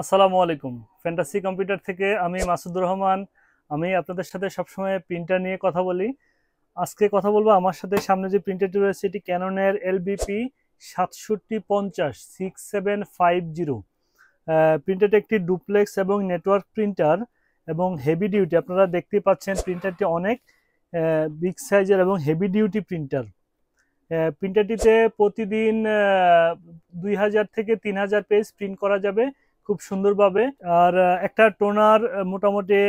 আসসালামু আলাইকুম। Fantasy computer থেকে আমি মাসুদুর রহমান। আমি আপনাদের সাথে সবসময় প্রিন্টার নিয়ে কথা বলি। আজকে কথা বলবো আমার সাথে সামনে যে প্রিন্টারটি রয়েছে এটি ক্যাননের LBP 6750 6750। প্রিন্টারটি একটি ডুপ্লেক্স এবং নেটওয়ার্ক প্রিন্টার এবং হেভি ডিউটি। আপনারা দেখতে পাচ্ছেন প্রিন্টারটি অনেক বিগ সাইজের এবং হেভি ডিউটি প্রিন্টার। প্রিন্টারটিতে প্রতিদিন 2000 থেকে 3000 পেজ প্রিন্ট করা যাবে খুব সুন্দরভাবে। আর একটা টোনার মোটামুটি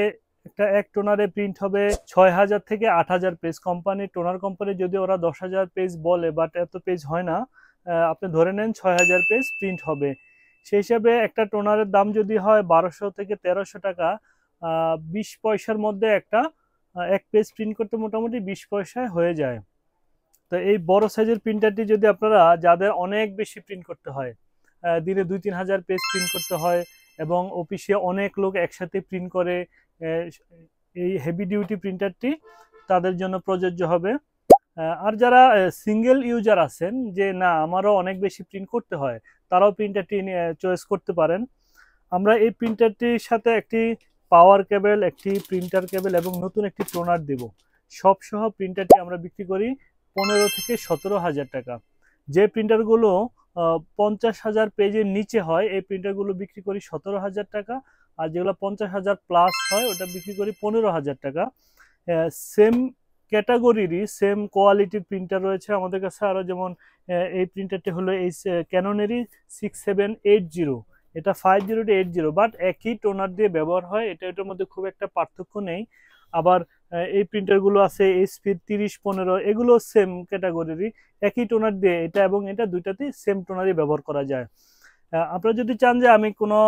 এক টোনারে প্রিন্ট হবে 6000 থেকে 8000 পেজ। টোনার কোম্পানি যদি ওরা 10,000 পেজ বলে, বাট এত পেজ হয় না। আপনি ধরে নেন 6000 পেজ প্রিন্ট হবে। সেই হিসাবে একটা টোনারের দাম যদি হয় 1200 থেকে 1300 টাকা, 20 পয়সার মধ্যে এক পেজ প্রিন্ট করতে মোটামুটি 20 পয়সায় হয়ে যায়। তো এই বড় সাইজের প্রিন্টারটি যদি আপনারা, যাদের অনেক বেশি প্রিন্ট করতে হয়, দিনে 2-3 হাজার পেজ প্রিন্ট করতে হয় এবং অফিসে অনেক লোক একসাথে প্রিন্ট করে, এই হেভি ডিউটি প্রিন্টারটি তাদের জন্য প্রযোজ্য হবে। আর যারা সিঙ্গেল ইউজার আছেন, যে না আমারও অনেক বেশি প্রিন্ট করতে হয়, তারাও প্রিন্টারটি চয়েস করতে পারেন। আমরা এই প্রিন্টারটির সাথে একটি পাওয়ার কেবল, একটি প্রিন্টার কেবল এবং নতুন একটি টোনার দেব। সব সহ প্রিন্টারটি আমরা বিক্রি করি 15 থেকে 17,000 টাকা। যে প্রিন্টারগুলো 50,000 পেজের নিচে হয় এই প্রিন্টারগুলো বিক্রি করি 17,000 টাকা। আর যেগুলো 50,000 প্লাস হয় ওটা বিক্রি করি 15,000 টাকা। সেম ক্যাটাগরিরই সেম কোয়ালিটির প্রিন্টার রয়েছে আমাদের কাছে আরও। যেমন এই প্রিন্টারটি হলো এই ক্যাননেরই 6780। এটা 5080, বাট একই টোনার দিয়ে ব্যবহার হয়। এটার মধ্যে খুব একটা পার্থক্য নেই। আবার এই প্রিন্টারগুলো আছে HP 3015, এগুলো সেম ক্যাটাগরিরই, একই টোনার দিয়ে এটা এবং এটা দুইটাতেই সেম টোনারই ব্যবহার করা যায়। আপনারা যদি চান যে আমি কোনো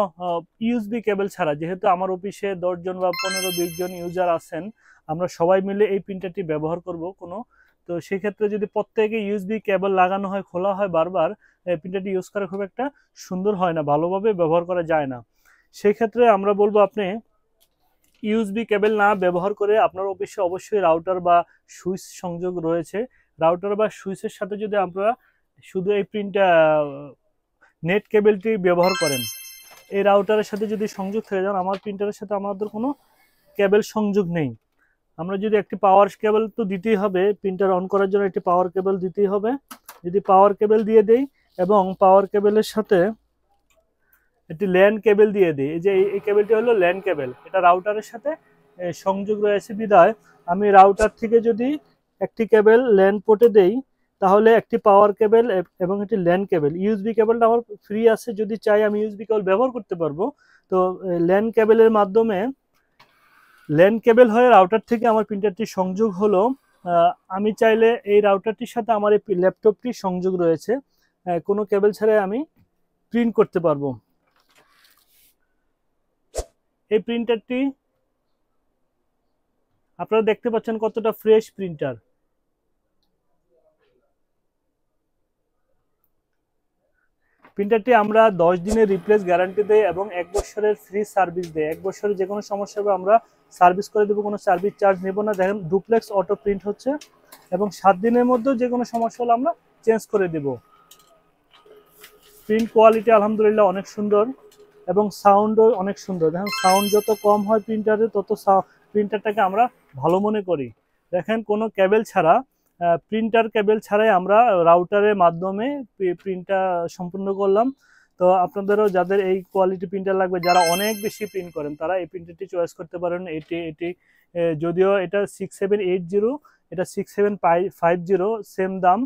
USB কেবল ছাড়া, যেহেতু আমার অফিসে 10 জন বা 15-20 জন ইউজার আছেন, আমরা সবাই মিলে এই প্রিন্টারটি ব্যবহার করব তো সেই ক্ষেত্রে যদি প্রত্যেকে USB কেবল লাগানো হয়, খোলা হয় বারবার, প্রিন্টারটি ইউজ করা খুব একটা সুন্দর হয় না, ভালোভাবে ব্যবহার করা যায় না। সেই ক্ষেত্রে আমরা বলবো আপনি USB কেবল না ব্যবহার করে আপনার অফিসে অবশ্যই রাউটার বা সুইচ সংযোগ রয়েছে। রাউটার বা সুইচের সাথে যদি আপনারা শুধু এই নেট কেবলটি ব্যবহার করেন, এই রাউটারের সাথে যদি সংযোগ থেকে যান, আমার প্রিন্টারের সাথে আমাদের কোনো কেবল সংযোগ নেই। আমরা যদি একটি পাওয়ার কেবল তো দিতেই হবে, প্রিন্টার অন করার জন্য একটি পাওয়ার কেবল দিতেই হবে। যদি পাওয়ার কেবল দিয়ে দেই এবং পাওয়ার কেবলের সাথে একটি ল্যান কেবল দিয়ে দিই, এই যে এই কেবলটি হলো ল্যান কেবল, এটা রাউটারের সাথে সংযোগ রয়েছে বিধায় আমি রাউটার থেকে যদি একটি কেবল ল্যান পোর্টে দেই, তাহলে একটি পাওয়ার কেবল এবং একটি ল্যান কেবল, USB কেবলটা আমার ফ্রি আছে, যদি চাই আমি USB কেবল ব্যবহার করতে পারবো। তো ল্যান কেবলের মাধ্যমে ল্যান কেবল হয়ে রাউটার থেকে আমার প্রিন্টারটি সংযোগ হলো। আমি চাইলে এই রাউটারটির সাথে আমার এই ল্যাপটপটি সংযোগ রয়েছে, কোনো কেবল ছাড়াই আমি প্রিন্ট করতে পারবো। এই প্রিন্টারটি আপনারা দেখতে পাচ্ছেন কতটা ফ্রেশ প্রিন্টার। প্রিন্টারটি আমরা 10 দিনের রিপ্লেস গ্যারান্টি দেই এবং 1 বছরের ফ্রি সার্ভিস দেই। 1 বছরে যে কোনো সমস্যা হবে আমরা সার্ভিস করে দেবো, কোনো সার্ভিস চার্জ নেব না। দেখেন ডুপ্লেক্স অটো প্রিন্ট হচ্ছে এবং 7 দিনের মধ্যেও যে কোনো সমস্যা হলে আমরা চেঞ্জ করে দেব। প্রিন্ট কোয়ালিটি আলহামদুলিল্লাহ অনেক সুন্দর এবং সাউন্ডও অনেক সুন্দর। দেখেন সাউন্ড যত কম হয় প্রিন্টারে, তত প্রিন্টারটাকে আমরা ভালো মনে করি। দেখেন কোনো কেবল ছাড়া, প্রিন্টার কেবল ছাড়াই আমরা রাউটারের মাধ্যমে প্রিন্টটা সম্পূর্ণ করলাম। তো আপনাদেরও যাদের এই কোয়ালিটি প্রিন্টার লাগবে, যারা অনেক বেশি প্রিন্ট করেন, তারা এই প্রিন্টারটি চয়েস করতে পারেন। এটি যদিও এটা 6780, এটা 6750, সেম দাম।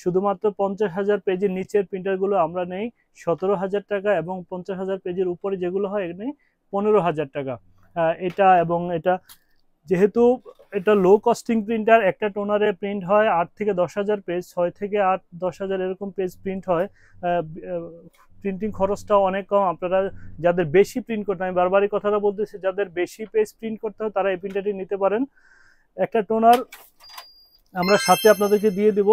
শুধুমাত্র 50,000 পেজের নিচের প্রিন্টারগুলো আমরা নেই 17,000 টাকা এবং 50,000 পেজের উপরে যেগুলো হয় এখানে 15,000 টাকা। এটা যেহেতু এটা লো কস্টিং প্রিন্টার, একটা টোনারে প্রিন্ট হয় 8 থেকে 10,000 পেজ, 6 থেকে 8-10,000 এরকম পেজ প্রিন্ট হয়। প্রিন্টিং খরচটাও অনেক কম। আপনারা যাদের বেশি প্রিন্ট করতে, আমি বারবারই কথাটা বলতেছি, যাদের বেশি পেজ প্রিন্ট করতে হয় তারা এই প্রিন্টারটি নিতে পারেন। একটা টোনার আমরা সাথে আপনাদেরকে দিয়ে দিব,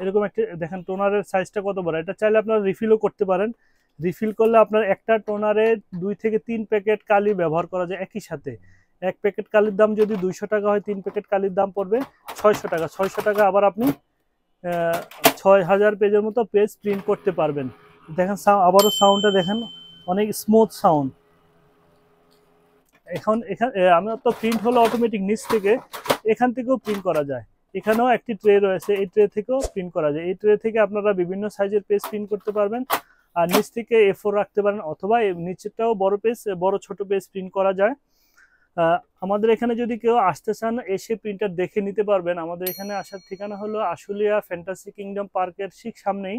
এরকম একটা দেখেন টোনারের সাইজটা কত বড়। এটা চাইলে আপনারা রিফিলও করতে পারেন। রিফিল করলে আপনার একটা টোনারে 2 থেকে 3 প্যাকেট কালি ব্যবহার করা যায় একই সাথে। এক প্যাকেট কালির দাম যদি 200 টাকা হয়, 3 প্যাকেট কালির দাম পড়বে 600 টাকা। 600 টাকা আবার আপনি 6000 পেজের মতো পেজ প্রিন্ট করতে পারবেন। দেখেন আবারও সাউন্ডটা দেখেন অনেক স্মুথ সাউন্ড। এখন আমার তো প্রিন্ট হলো অটোমেটিক নিচ থেকে, এখান থেকেও প্রিন্ট করা যায়। এখানেও একটি ট্রে রয়েছে, এই ট্রে থেকেও প্রিন্ট করা যায়। এই ট্রে থেকে আপনারা বিভিন্ন সাইজের পেজ প্রিন্ট করতে পারবেন। আর নিচ থেকে A4 রাখতে পারেন, অথবা নিচেরটাও বড় পেজ, বড় ছোট পেজ প্রিন্ট করা যায়। আমাদের এখানে যদি কেউ আসতে চান, এসে প্রিন্টার দেখে নিতে পারবেন। আমাদের এখানে আসার ঠিকানা হলো আশুলিয়া ফ্যান্টাসি কিংডম পার্কের ঠিক সামনেই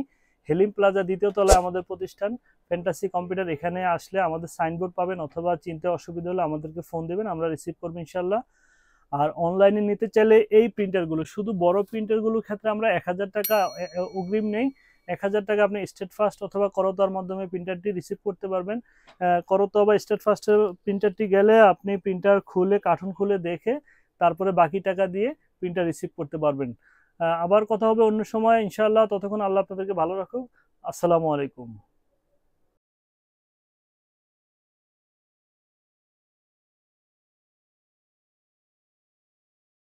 হেলিম প্লাজা, দ্বিতীয় তলায় আমাদের প্রতিষ্ঠান ফ্যান্টাসি কম্পিউটার। এখানে আসলে আমাদের সাইনবোর্ড পাবেন, অথবা চিনতে অসুবিধা হলে আমাদেরকে ফোন দেবেন, আমরা রিসিভ করবো ইনশাল্লাহ। আর অনলাইনে নিতে চাইলে এই প্রিন্টারগুলো, শুধু বড় প্রিন্টারগুলোর ক্ষেত্রে আমরা 1000 টাকা অগ্রিম নেই। 1000 টাকা আপনি স্টেট ফাস্ট অথবা করতোয়ার মাধ্যমে প্রিন্টারটি রিসিভ করতে পারবেন। করতোয়া বা স্টেট ফাস্টের প্রিন্টারটি গেলে আপনি প্রিন্টার খুলে, কার্টুন খুলে দেখে তারপরে বাকি টাকা দিয়ে প্রিন্টার রিসিভ করতে পারবেন। আবার কথা হবে অন্য সময় ইনশাআল্লাহ। ততক্ষণ আল্লাহ আপনাদেরকে ভালো রাখুক। আসসালামু আলাইকুম।